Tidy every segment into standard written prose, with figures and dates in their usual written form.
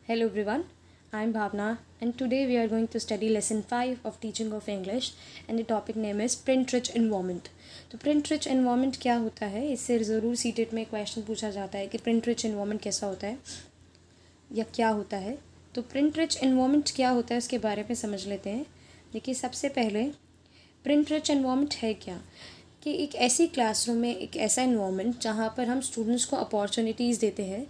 Hello everyone, I am Bhavna and today we are going to study lesson 5 of teaching of English and the topic name is print rich environment. तो print rich environment क्या होता है, इससे ज़रूर CTET में question पूछा जाता है कि print rich environment कैसा होता है या क्या होता है. तो print rich environment क्या होता है उसके बारे में समझ लेते हैं. देखिए सबसे पहले print rich environment है क्या कि एक ऐसी क्लासरूम में एक ऐसा इन्वामेंट जहाँ पर हम स्टूडेंट्स को अपॉर्चुनिटीज़ देते हैं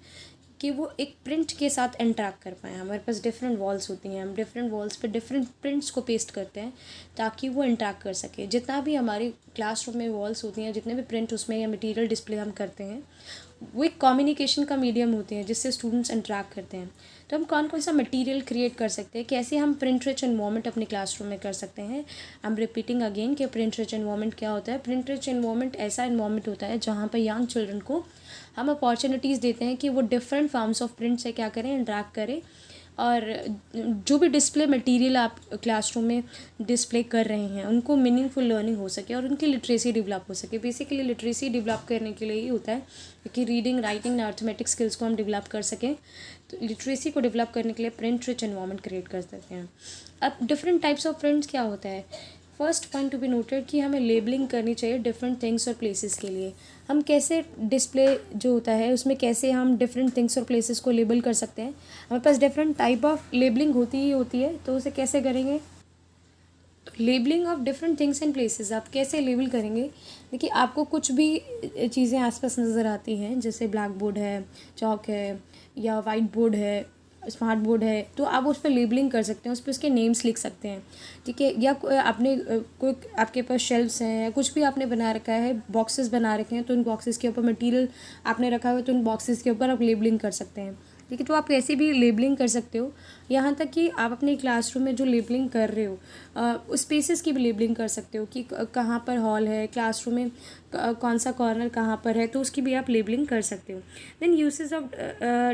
कि वो एक प्रिंट के साथ इंटरेक्ट कर पाएँ. हमारे पास डिफरेंट वॉल्स होती हैं, हम डिफरेंट वॉल्स पे डिफरेंट प्रिंट्स को पेस्ट करते हैं ताकि वो इंटरेक्ट कर सके. जितना भी हमारी क्लासरूम में वॉल्स होती हैं, जितने भी प्रिंट उसमें या मटेरियल डिस्प्ले हम करते हैं, वो एक कम्युनिकेशन का मीडियम होते हैं जिससे स्टूडेंट्स इंटरेक्ट करते हैं. तो हम कौन कौन सा मटेरियल क्रिएट कर सकते हैं, कैसे हम प्रिंट रिच एनवायरनमेंट अपने क्लासरूम में कर सकते हैं. आई एम रिपीटिंग अगेन कि प्रिंट रिच एनवायरनमेंट क्या होता है. प्रिंट रिच एनवायरनमेंट ऐसा एनवायरनमेंट होता है जहाँ पर यंग चिल्ड्रन को हम अपॉर्चुनिटीज़ देते हैं कि वो डिफरेंट फॉर्म्स ऑफ प्रिंट से क्या करें, इंटरेक्ट करें. और जो भी डिस्प्ले मटेरियल आप क्लासरूम में डिस्प्ले कर रहे हैं उनको मीनिंगफुल लर्निंग हो सके और उनकी लिटरेसी डेवलप हो सके. बेसिकली लिटरेसी डेवलप करने के लिए ही होता है कि रीडिंग, राइटिंग, अर्थमेटिक स्किल्स को हम डेवलप कर सकें. तो लिटरेसी को डेवलप करने के लिए प्रिंट रिच एनवायरनमेंट क्रिएट कर सकते हैं. अब डिफरेंट टाइप्स ऑफ प्रिंट्स क्या होता है. First point to be noted कि हमें लेबलिंग करनी चाहिए डिफरेंट थिंग्स और प्लेसेस के लिए. हम कैसे डिस्प्ले जो होता है उसमें कैसे हम डिफरेंट थिंग्स और प्लेसेस को लेबल कर सकते हैं. हमारे पास डिफरेंट टाइप ऑफ लेबलिंग होती है. तो उसे कैसे करेंगे, labelling of different things and places आप कैसे लेबल करेंगे. देखिए आपको कुछ भी चीज़ें आसपास नज़र आती हैं, जैसे ब्लैक बोर्ड है, चौक है या वाइट बोर्ड है, स्मार्ट बोर्ड है, तो आप उस पर लेबलिंग कर सकते हैं, उस पर उसके नेम्स लिख सकते हैं. ठीक है. या आपने कोई आपके पास शेल्फ्स हैं या कुछ भी आपने बना रखा है, बॉक्सेस बना रखे हैं, तो उन बॉक्सेस के ऊपर मटेरियल आपने रखा हुआ है तो उन बॉक्सेस के ऊपर आप लेबलिंग कर सकते हैं. ठीक है. तो आप कैसे भी लेबलिंग कर सकते हो. यहाँ तक कि आप अपने क्लासरूम में जो लेबलिंग कर रहे हो उस स्पेसेस की भी लेबलिंग कर सकते हो कि कहाँ पर हॉल है, क्लासरूम में कौन सा कॉर्नर कहाँ पर है, तो उसकी भी आप लेबलिंग कर सकते हो. Then uses of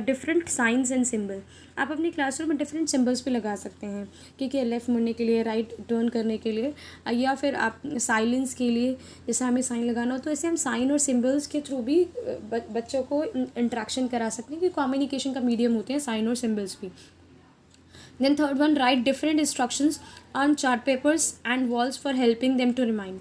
different signs and symbol. आप अपनी क्लासरूम में डिफरेंट सिंबल्स भी लगा सकते हैं कि लेफ़्ट मुड़ने के लिए, राइट टर्न करने के लिए, या फिर आप साइलेंस के लिए जैसे हमें साइन लगाना हो तो ऐसे हम साइन और सिंबल्स के थ्रू भी बच्चों को इंट्रैक्शन करा सकते हैं कि कम्युनिकेशन का मीडियम होते हैं साइन और सिंबल्स भी. Then third one, write different instructions on chart papers and walls for helping them to remind.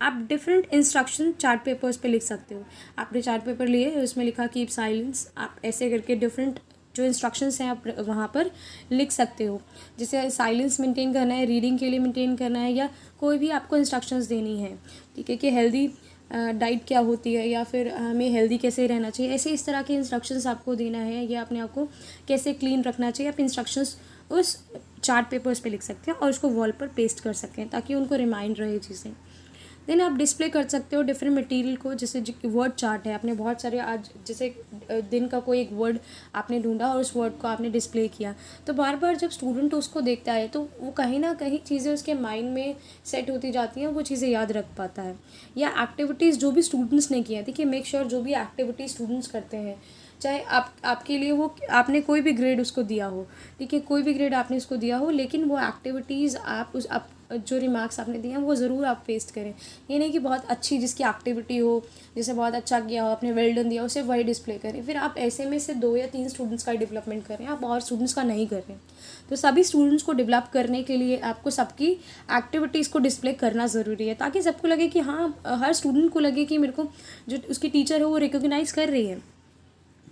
आप डिफरेंट इंस्ट्रक्शन चार्ट पेपर्स पे लिख सकते हो. आपने चार्ट पेपर लिए, उसमें लिखा कीप साइलेंस, आप ऐसे करके डिफरेंट जो इंस्ट्रक्शंस हैं आप वहाँ पर लिख सकते हो. जैसे साइलेंस मेंटेन करना है, रीडिंग के लिए मेंटेन करना है, या कोई भी आपको इंस्ट्रक्शंस देनी है. ठीक है कि हेल्दी डाइट क्या होती है या फिर हमें हेल्दी कैसे रहना चाहिए, ऐसे इस तरह के इंस्ट्रक्शंस आपको देना है, या अपने आप को कैसे क्लीन रखना चाहिए. आप इंस्ट्रक्शंस उस चार्ट पेपर्स पे लिख सकते हैं और उसको वॉल पर पेस्ट कर सकते हैं ताकि उनको रिमाइंड रहे चीज़ें. देन आप डिस्प्ले कर सकते हो डिफरेंट मटेरियल को. जैसे वर्ड चार्ट है, आपने बहुत सारे आज जैसे दिन का कोई एक वर्ड आपने ढूंढा और उस वर्ड को आपने डिस्प्ले किया, तो बार बार जब स्टूडेंट उसको देखता है तो वो कहीं ना कहीं चीज़ें उसके माइंड में सेट होती जाती हैं, वो चीज़ें याद रख पाता है. या एक्टिविटीज़ जो भी स्टूडेंट्स ने किया, देखिए मेक श्योर जो भी एक्टिविटीज़ स्टूडेंट्स करते हैं, चाहे आपके लिए वो आपने कोई भी ग्रेड उसको दिया हो, ठीक है, कोई भी ग्रेड आपने उसको दिया हो, लेकिन वो एक्टिविटीज़ आप जो रिमार्क्स आपने दिए हैं वो ज़रूर आप पेस्ट करें. ये नहीं कि बहुत अच्छी जिसकी एक्टिविटी हो, जैसे बहुत अच्छा किया हो, आपने वेल डन दिया, उसे वही डिस्प्ले करें. फिर आप ऐसे में से 2 या 3 स्टूडेंट्स का डेवलपमेंट करें, आप और स्टूडेंट्स का नहीं कर रहे हैं. तो सभी स्टूडेंट्स को डेवलप करने के लिए आपको सबकी एक्टिविटीज़ को डिस्प्ले करना ज़रूरी है ताकि सबको लगे कि हाँ, हर स्टूडेंट को लगे कि मेरे को जो उसकी टीचर है वो रिकॉग्नाइज़ कर रही है.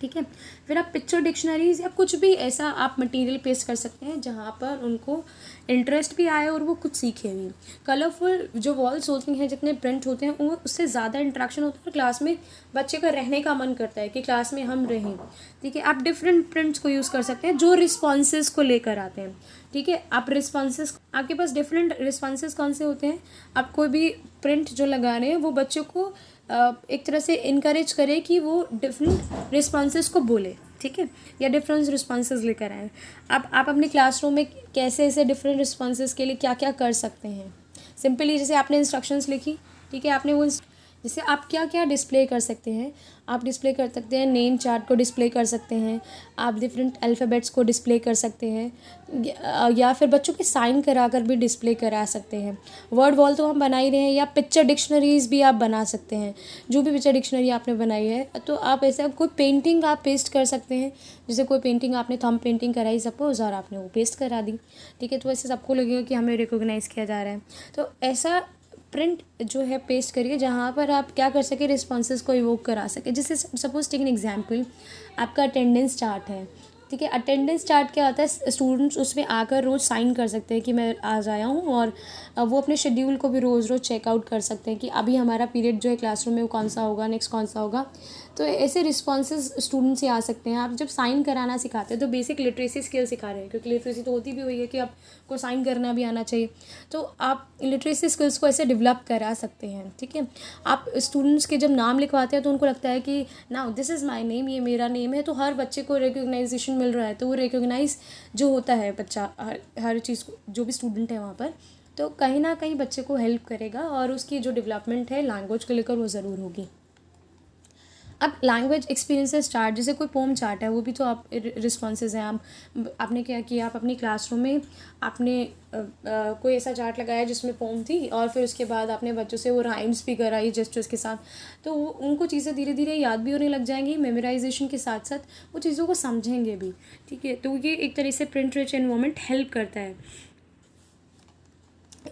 ठीक है. फिर आप पिक्चर डिक्शनरीज या कुछ भी ऐसा आप मटेरियल पेस्ट कर सकते हैं जहाँ पर उनको इंटरेस्ट भी आए और वो कुछ सीखे भी. कलरफुल जो वॉल्स होती हैं, जितने प्रिंट होते हैं, वो उससे ज़्यादा इंटरेक्शन होता है. क्लास में बच्चे का रहने का मन करता है कि क्लास में हम रहें. ठीक है. आप डिफरेंट प्रिंट्स को यूज़ कर सकते हैं जो रिस्पॉन्सेज को लेकर आते हैं. ठीक है. आप रिस्पॉन्सेज, आपके पास डिफरेंट रिस्पॉन्सेज कौन से होते हैं. आप कोई भी प्रिंट जो लगा रहे हैं वो बच्चों को एक तरह से इनकरेज करे कि वो डिफरेंट रिस्पॉन्सेज को बोले. ठीक है. या डिफरेंट रिस्पॉन्सेज लेकर आए. आप अपने क्लासरूम में कैसे ऐसे डिफरेंट रिस्पॉन्सेज के लिए क्या क्या कर सकते हैं. सिंपली जैसे आपने इंस्ट्रक्शंस लिखी, ठीक है, आपने वो जैसे आप क्या क्या डिस्प्ले कर सकते हैं, आप डिस्प्ले कर सकते हैं नेम चार्ट को डिस्प्ले कर सकते हैं, आप डिफरेंट अल्फ़ाबेट्स को डिस्प्ले कर सकते हैं, या फिर बच्चों के साइन करा कर भी डिस्प्ले करा सकते हैं। वर्ड वॉल तो हम बना ही रहे हैं, या पिक्चर डिक्शनरीज़ भी आप बना सकते हैं। जो भी पिक्चर डिक्शनरी आपने बनाई है तो आप ऐसे कोई पेंटिंग आप पेस्ट कर सकते हैं। जैसे कोई पेंटिंग आपने थंब पेंटिंग कराई सपोज़ और आपने वो पेस्ट करा दी, ठीक है, तो ऐसे सबको लगेगा कि हमें रिकॉग्नाइज़ किया जा रहा है। तो ऐसा प्रिंट जो है पेस्ट करिए जहाँ पर आप क्या कर सके, रिस्पॉन्सेज को इवोक करा सके। जैसे सपोज टेक एन एग्जाम्पल, आपका अटेंडेंस चार्ट है, ठीक है। अटेंडेंस चार्ट क्या होता है, स्टूडेंट्स उसमें आकर रोज़ साइन कर सकते हैं कि मैं आज आया हूँ, और वो अपने शेड्यूल को भी रोज़ रोज़ चेकआउट कर सकते हैं कि अभी हमारा पीरियड जो है क्लासरूम में वो कौन सा होगा, नेक्स्ट कौन सा होगा। तो ऐसे रिस्पॉन्सेज स्टूडेंट से आ सकते हैं। आप जब साइन कराना सिखाते हैं तो बेसिक लिटरेसी स्किल सिखा रहे हैं, क्योंकि लिटरेसी तो होती भी हुई है कि आपको साइन करना भी आना चाहिए। तो आप लिटरेसी स्किल्स को ऐसे डेवलप करा सकते हैं, ठीक है। आप स्टूडेंट्स के जब नाम लिखवाते हैं तो उनको लगता है कि now this is my name, ये मेरा नेम है, तो हर बच्चे को रिकॉग्नाइजेशन मिल रहा है। तो वो रिकॉग्नाइज जो होता है बच्चा हर चीज़ को, जो भी स्टूडेंट है वहाँ पर, तो कहीं ना कहीं बच्चे को हेल्प करेगा और उसकी जो डेवलपमेंट है लैंग्वेज को लेकर वो ज़रूर होगी। अब लैंग्वेज एक्सपीरियंसेस चार्ट, जैसे कोई पोम चार्ट है, वो भी तो आप रिस्पॉन्सेज हैं। आपने क्या किया, आप अपनी क्लासरूम में आपने कोई ऐसा चार्ट लगाया जिसमें पोम थी, और फिर उसके बाद आपने बच्चों से वो राइम्स भी कराई जेस्चर्स के साथ। तो वो उनको चीज़ें धीरे धीरे याद भी होने लग जाएंगी, मेमोराइजेशन के साथ साथ वो चीज़ों को समझेंगे भी, ठीक है। तो ये एक तरह से प्रिंट रिच एनवायरनमेंट हेल्प करता है।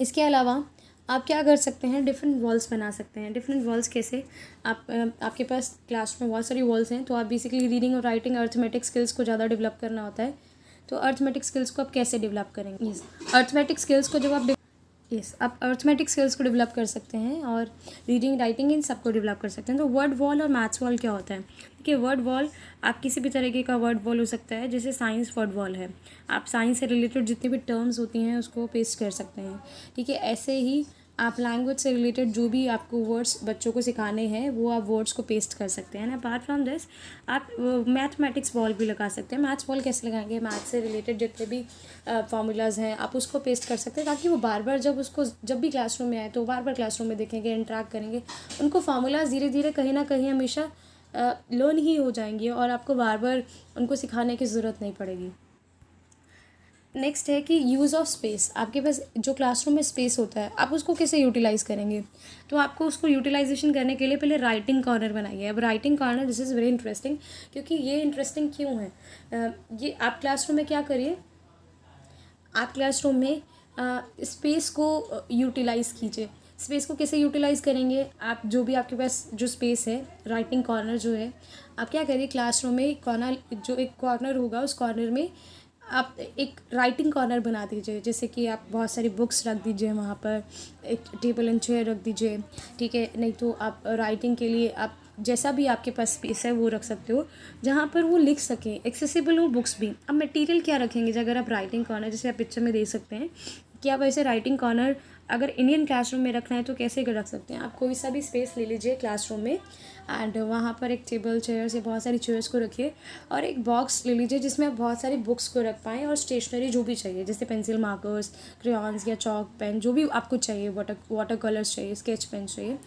इसके अलावा आप क्या कर सकते हैं, डिफरेंट वॉल्स बना सकते हैं। डिफरेंट वॉल्स कैसे, आपके पास क्लास में बहुत सारी वॉल्स हैं, तो आप बेसिकली रीडिंग और राइटिंग अर्थमेटिक स्किल्स को ज़्यादा डेवलप करना होता है। तो अर्थमेटिक स्किल्स को आप कैसे डेवलप करेंगे, अर्थमेटिक स्किल्स को जब आप अर्थमेटिक स्किल्स को डेवलप कर सकते हैं, और रीडिंग राइटिंग इन सबको डेवलप कर सकते हैं। तो वर्ड वॉल और मैथ्स वॉल क्या होता है, देखिए वर्ड वॉल आप किसी भी तरीके का वर्ड वॉल हो सकता है। जैसे साइंस वर्ड वॉल है, आप साइंस से रिलेटेड जितनी भी टर्म्स होती हैं उसको पेस्ट कर सकते हैं, ठीक है। ऐसे ही आप लैंग्वेज से रिलेटेड जो भी आपको वर्ड्स बच्चों को सिखाने हैं वो आप वर्ड्स को पेस्ट कर सकते हैं। अपार्ट फ्रॉम दिस आप मैथमेटिक्स बॉल भी लगा सकते हैं। मैथ्स बॉल कैसे लगाएंगे, मैथ्स से रिलेटेड जितने भी फार्मूलाज हैं आप उसको पेस्ट कर सकते हैं, ताकि वो बार बार जब भी क्लासरूम में आए तो बार बार क्लासरूम में देखेंगे, इंटरेक्ट करेंगे, उनको फार्मूलाज धीरे धीरे कहीं ना कहीं हमेशा लर्न ही हो जाएंगे, और आपको बार बार उनको सिखाने की ज़रूरत नहीं पड़ेगी। नेक्स्ट है कि यूज़ ऑफ स्पेस। आपके पास जो क्लासरूम में स्पेस होता है आप उसको कैसे यूटिलाइज़ करेंगे, तो आपको उसको यूटिलाइजेशन करने के लिए पहले राइटिंग कॉर्नर बनाइए। अब writing corner this is very interesting, क्योंकि ये इंटरेस्टिंग क्यों है, ये आप क्लासरूम में क्या करिए, आप क्लासरूम में स्पेस को यूटिलाइज़ कीजिए। स्पेस को कैसे यूटिलाइज़ करेंगे, आप जो भी आपके पास जो स्पेस है, राइटिंग कॉर्नर जो है, आप क्या करिए, क्लासरूम में कॉर्नर जो एक कॉर्नर होगा उस कॉर्नर में आप एक राइटिंग कॉर्नर बना दीजिए। जैसे कि आप बहुत सारी बुक्स रख दीजिए वहाँ पर, एक टेबल एंड चेयर रख दीजिए, ठीक है। नहीं तो आप राइटिंग के लिए आप जैसा भी आपके पास स्पेस है वो रख सकते हो, जहाँ पर वो लिख सकें, एक्सेसिबल हो बुक्स भी। अब मटेरियल क्या रखेंगे, अगर आप राइटिंग कॉर्नर, जैसे आप पिक्चर में देख सकते हैं कि आप ऐसे राइटिंग कॉर्नर अगर इंडियन क्लासरूम में रखना है तो कैसे रख सकते हैं। आप कोई सा भी स्पेस ले लीजिए क्लासरूम में, एंड वहाँ पर एक टेबल चेयर्स या बहुत सारी चेयर्स को रखिए, और एक बॉक्स ले लीजिए जिसमें आप बहुत सारी बुक्स को रख पाएँ, और स्टेशनरी जो भी चाहिए, जैसे पेंसिल, मार्कर्स, क्रेयॉन्स या चॉक पेन, जो भी आपको चाहिए, वाटर कलर्स चाहिए, स्केच पेन चाहिए,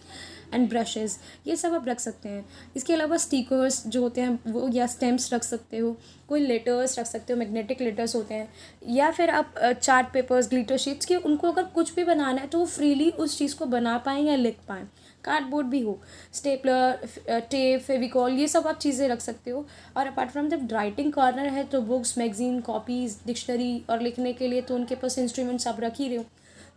एंड ब्रशेज़, ये सब आप रख सकते हैं। इसके अलावा स्टिकर्स जो होते हैं वो, या स्टैम्प्स रख सकते हो, कोई लेटर्स रख सकते हो, मैग्नेटिक लेटर्स होते हैं, या फिर आप चार्ट पेपर्स, ग्लिटर शीट्स के, उनको अगर कुछ भी बनाना है तो वो फ्रीली उस चीज़ को बना पाएँ या लिख पाएँ। कार्डबोर्ड भी हो, स्टेपलर, टेप, फेविकॉल, ये सब आप चीज़ें रख सकते हो। और अपार्ट फ्रॉम जब राइटिंग कॉर्नर है तो बुक्स, मैगजीन, कॉपीज़, डिक्शनरी, और लिखने के लिए तो उनके पास इंस्ट्रूमेंट्स आप रख ही रहे हो।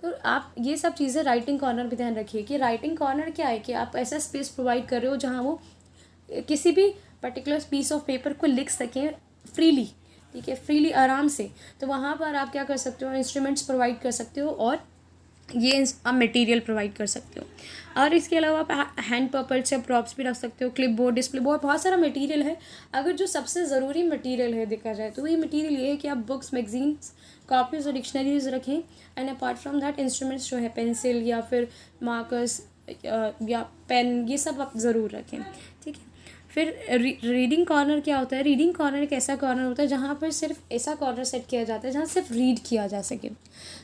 तो आप ये सब चीज़ें राइटिंग कॉर्नर पे ध्यान रखिए कि राइटिंग कॉर्नर क्या है, कि आप ऐसा स्पेस प्रोवाइड कर रहे हो जहाँ वो किसी भी पर्टिकुलर पीस ऑफ पेपर को लिख सकें फ्रीली, ठीक है, फ्रीली, आराम से। तो वहाँ पर आप क्या कर सकते हो, इंस्ट्रूमेंट्स प्रोवाइड कर सकते हो, और ये आप मटेरियल प्रोवाइड कर सकते हो। और इसके अलावा आप हैंड पपर्स या प्रॉप्स भी रख सकते हो, क्लिप बोर्ड, डिस्प्ले बोर्ड, बहुत सारा मटेरियल है। अगर जो सबसे ज़रूरी मटेरियल है देखा जाए तो ये मटेरियल ये है कि आप बुक्स, मैगजीन्स, कॉपीज़ और डिक्शनरीज रखें, and apart from that instruments जो है पेंसिल या फिर मार्कर्स या पेन, ये सब आप ज़रूर रखें, ठीक है। फिर रीडिंग कॉर्नर क्या होता है, रीडिंग कॉर्नर एक ऐसा कॉर्नर होता है जहाँ पर सिर्फ ऐसा कॉर्नर सेट किया जाता है जहाँ सिर्फ रीड किया जा सके।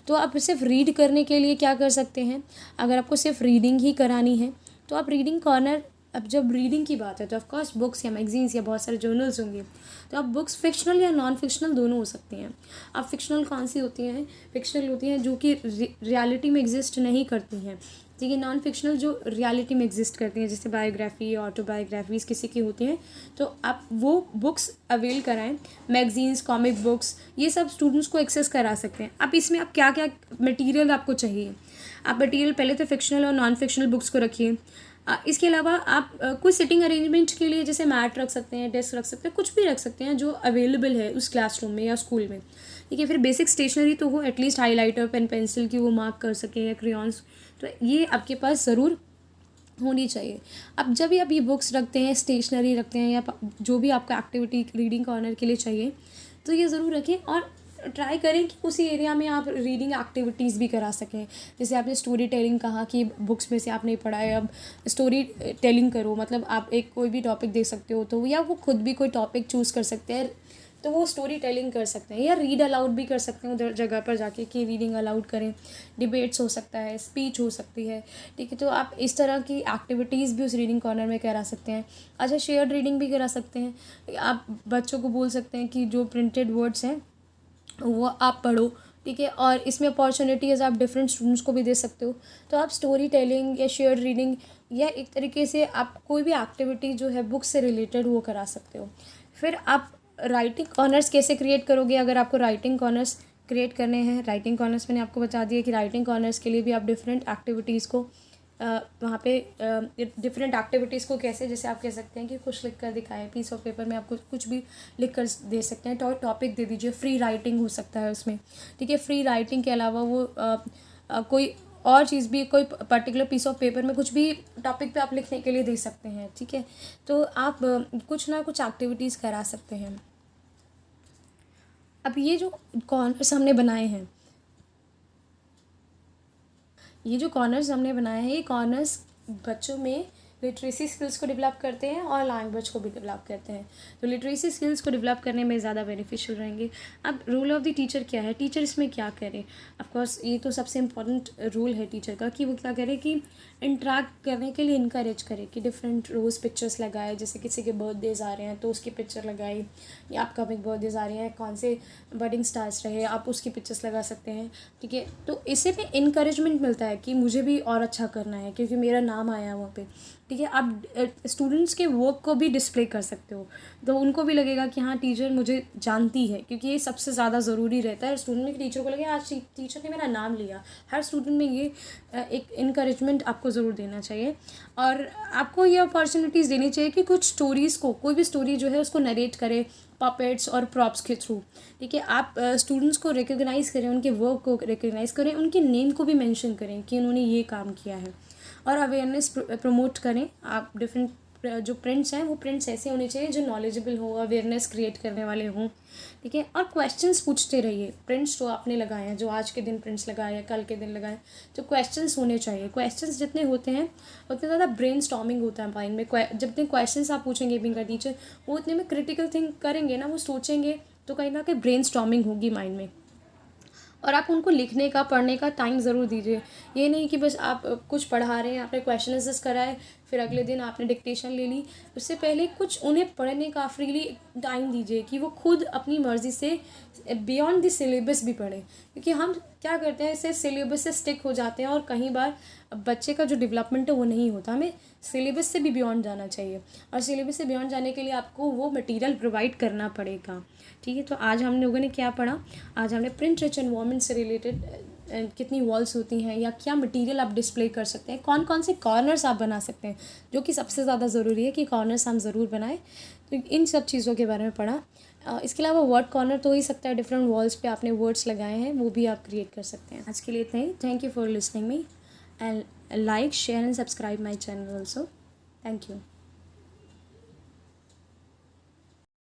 तो आप सिर्फ रीड करने के लिए क्या कर सकते हैं, अगर आपको सिर्फ रीडिंग ही करानी है तो आप रीडिंग कॉर्नर, अब जब रीडिंग की बात है तो ऑफकोर्स बुक्स या मैगजीन्स या बहुत सारे जर्नल्स होंगे, तो आप बुक्स फिक्शनल या नॉन फिक्शनल दोनों हो सकती हैं। अब फिक्शनल कौन सी होती हैं? फिक्शनल होती हैं जो कि रियलिटी में एग्जिस्ट नहीं करती हैं, ठीक है। नॉन फिक्शनल जो रियलिटी में एग्जिस्ट करती हैं, जैसे बायोग्राफी, ऑटोबायोग्राफीज़ किसी की होती हैं, तो आप वो बुक्स अवेल कराएं। मैगजीन्स, कॉमिक बुक्स, ये सब स्टूडेंट्स को एक्सेस करा सकते हैं। अब इसमें आप क्या क्या मटेरियल आपको चाहिए, आप मटेरियल पहले तो फिक्शनल और नॉन फिक्शनल बुक्स को रखिए। इसके अलावा आप कोई सिटिंग अरेंजमेंट के लिए जैसे मैट रख सकते हैं, डेस्क रख सकते हैं, कुछ भी रख सकते हैं जो अवेलेबल है उस क्लासरूम में या स्कूल में, ठीक है। फिर बेसिक स्टेशनरी तो हो, एटलीस्ट हाईलाइटर, पेन, पेंसिल की वो मार्क कर सकें या क्रेयॉन्स, तो ये आपके पास ज़रूर होनी चाहिए। अब जब भी आप ये बुक्स रखते हैं, स्टेशनरी रखते हैं या जो भी आपका एक्टिविटी रीडिंग कॉर्नर के लिए चाहिए, तो ये ज़रूर रखें और ट्राई करें कि उसी एरिया में आप रीडिंग एक्टिविटीज़ भी करा सकें। जैसे आपने स्टोरी टेलिंग कहा कि बुक्स में से आप नहीं पढ़ा है, अब स्टोरी टेलिंग करो, मतलब आप एक कोई भी टॉपिक देख सकते हो, तो या वो खुद भी कोई टॉपिक चूज़ कर सकते हैं, तो वो स्टोरी टेलिंग कर सकते हैं, या रीड अलाउड भी कर सकते हैं उधर जगह पर जाके कि रीडिंग अलाउड करें। डिबेट्स हो सकता है, स्पीच हो सकती है, ठीक है। तो आप इस तरह की एक्टिविटीज़ भी उस रीडिंग कॉर्नर में करा सकते हैं। अच्छा, शेयर्ड रीडिंग भी करा सकते हैं। आप बच्चों को बोल सकते हैं कि जो प्रिंटेड वर्ड्स हैं वो आप पढ़ो, ठीक है, और इसमें अपॉर्चुनिटीज़ आप डिफरेंट स्टूडेंट्स को भी दे सकते हो। तो आप स्टोरी टेलिंग या शेयर रीडिंग या एक तरीके से आप कोई भी एक्टिविटी जो है बुक से रिलेटेड वो करा सकते हो। फिर आप राइटिंग कॉर्नर्स कैसे क्रिएट करोगे? अगर आपको राइटिंग कॉर्नर्स क्रिएट करने हैं, राइटिंग कॉर्नर्स मैंने आपको बता दिया कि राइटिंग कॉर्नर्स के लिए भी आप डिफरेंट एक्टिविटीज़ को वहाँ पे डिफरेंट एक्टिविटीज़ को कैसे, जैसे आप कह सकते हैं कि कुछ लिख कर दिखाएं, पीस ऑफ पेपर में आपको कुछ भी लिख कर दे सकते हैं, टॉपिक दे दीजिए। फ्री राइटिंग हो सकता है उसमें, ठीक है। फ्री राइटिंग के अलावा वो कोई और चीज़ भी, कोई पर्टिकुलर पीस ऑफ पेपर में कुछ भी टॉपिक पे आप लिखने के लिए दे सकते हैं, ठीक है। तो आप कुछ ना कुछ एक्टिविटीज़ करा सकते हैं। अब ये जो कॉर्नर्स हमने बनाए हैं, ये कॉर्नर्स बच्चों में लिटरेसी स्किल्स को डेवलप करते हैं और लैंग्वेज को भी डेवलप करते हैं। तो लिटरेसी स्किल्स को डेवलप करने में ज़्यादा बेनिफिशियल रहेंगे। अब रोल ऑफ द टीचर क्या है, टीचर इसमें क्या करे? ऑफ कोर्स ये तो सबसे इम्पोर्टेंट रोल है टीचर का कि वो क्या करे कि इंटरेक्ट करने के लिए इनकरेज करे, कि डिफरेंट रोज़ पिक्चर्स लगाए। जैसे किसी के बर्थडेज आ रहे हैं तो उसकी पिक्चर लगाई, या अपकमिंग बर्थडेज आ रहे हैं, कौन से बडिंग स्टार्स रहे, आप उसकी पिक्चर्स लगा सकते हैं, ठीक है। तो इससे भी इनकरेजमेंट मिलता है कि मुझे भी और अच्छा करना है क्योंकि मेरा नाम आया वहाँ पे, ठीक है। आप स्टूडेंट्स के वर्क को भी डिस्प्ले कर सकते हो, तो उनको भी लगेगा कि हाँ टीचर मुझे जानती है, क्योंकि ये सबसे ज़्यादा ज़रूरी रहता है स्टूडेंट में, टीचर को लगे आज टीचर ने मेरा नाम लिया। हर स्टूडेंट में ये एक इनकरेजमेंट आपको ज़रूर देना चाहिए, और आपको ये अपॉर्चुनिटीज़ देनी चाहिए कि कुछ स्टोरीज़ को, कोई भी स्टोरी जो है उसको नरेट करे पपेट्स और प्रॉप्स के थ्रू, ठीक है। आप स्टूडेंट्स को रिकॉग्नाइज़ करें, उनके वर्क को रिकॉग्नाइज़ करें, उनके नेम को भी मेंशन करें कि उन्होंने ये काम किया है, और अवेयरनेस प्रमोट करें। आप डिफरेंट जो प्रिंट्स हैं वो प्रिंट्स ऐसे होने चाहिए जो नॉलेजेबल हो, अवेयरनेस क्रिएट करने वाले हों, ठीक है। और क्वेश्चंस पूछते रहिए। प्रिंट्स जो आपने लगाए हैं, जो आज के दिन प्रिंट्स लगाए हैं, कल के दिन लगाए, तो क्वेश्चंस होने चाहिए। क्वेश्चंस जितने होते हैं उतने ज़्यादा ब्रेन स्टॉर्मिंग होता है माइंड में। जितने क्वेश्चंस आप पूछेंगे बीइंग अ टीचर, वो उतने में क्रिटिकल थिंक करेंगे ना, वो सोचेंगे, तो कहीं ना कहीं ब्रेन स्टॉर्मिंग होगी माइंड में। और आप उनको लिखने का, पढ़ने का टाइम ज़रूर दीजिए। ये नहीं कि बस आप कुछ पढ़ा रहे हैं, आपने क्वेश्चन आंसर्स कराए, फिर अगले दिन आपने डिक्टेशन ले ली। उससे पहले कुछ उन्हें पढ़ने का फ्रीली टाइम दीजिए कि वो खुद अपनी मर्ज़ी से बियॉन्ड द सिलेबस भी पढ़ें, क्योंकि हम क्या करते हैं, इससे सिलेबस से स्टिक हो जाते हैं और कई बार बच्चे का जो डेवलपमेंट है वो नहीं होता। हमें सिलेबस से भी बियॉन्ड जाना चाहिए, और सिलेबस से बियॉन्ड जाने के लिए आपको वो मटेरियल प्रोवाइड करना पड़ेगा, ठीक है। तो आज हम लोगों ने क्या पढ़ा? आज हमने प्रिंट रिच एनवायरनमेंट से रिलेटेड कितनी वॉल्स होती हैं, या क्या मटेरियल आप डिस्प्ले कर सकते हैं, कौन कौन से कॉर्नर्स आप बना सकते हैं, जो कि सबसे ज़्यादा ज़रूरी है कि कॉर्नर्स हम ज़रूर बनाएं। तो इन सब चीज़ों के बारे में पढ़ा। इसके अलावा वर्ड कॉर्नर तो हो ही सकता है, डिफरेंट वॉल्स पे आपने वर्ड्स लगाए हैं, वो भी आप क्रिएट कर सकते हैं। आज के लिए इतना ही। Thank you for listening me, and like, share and subscribe my channel also. Thank you.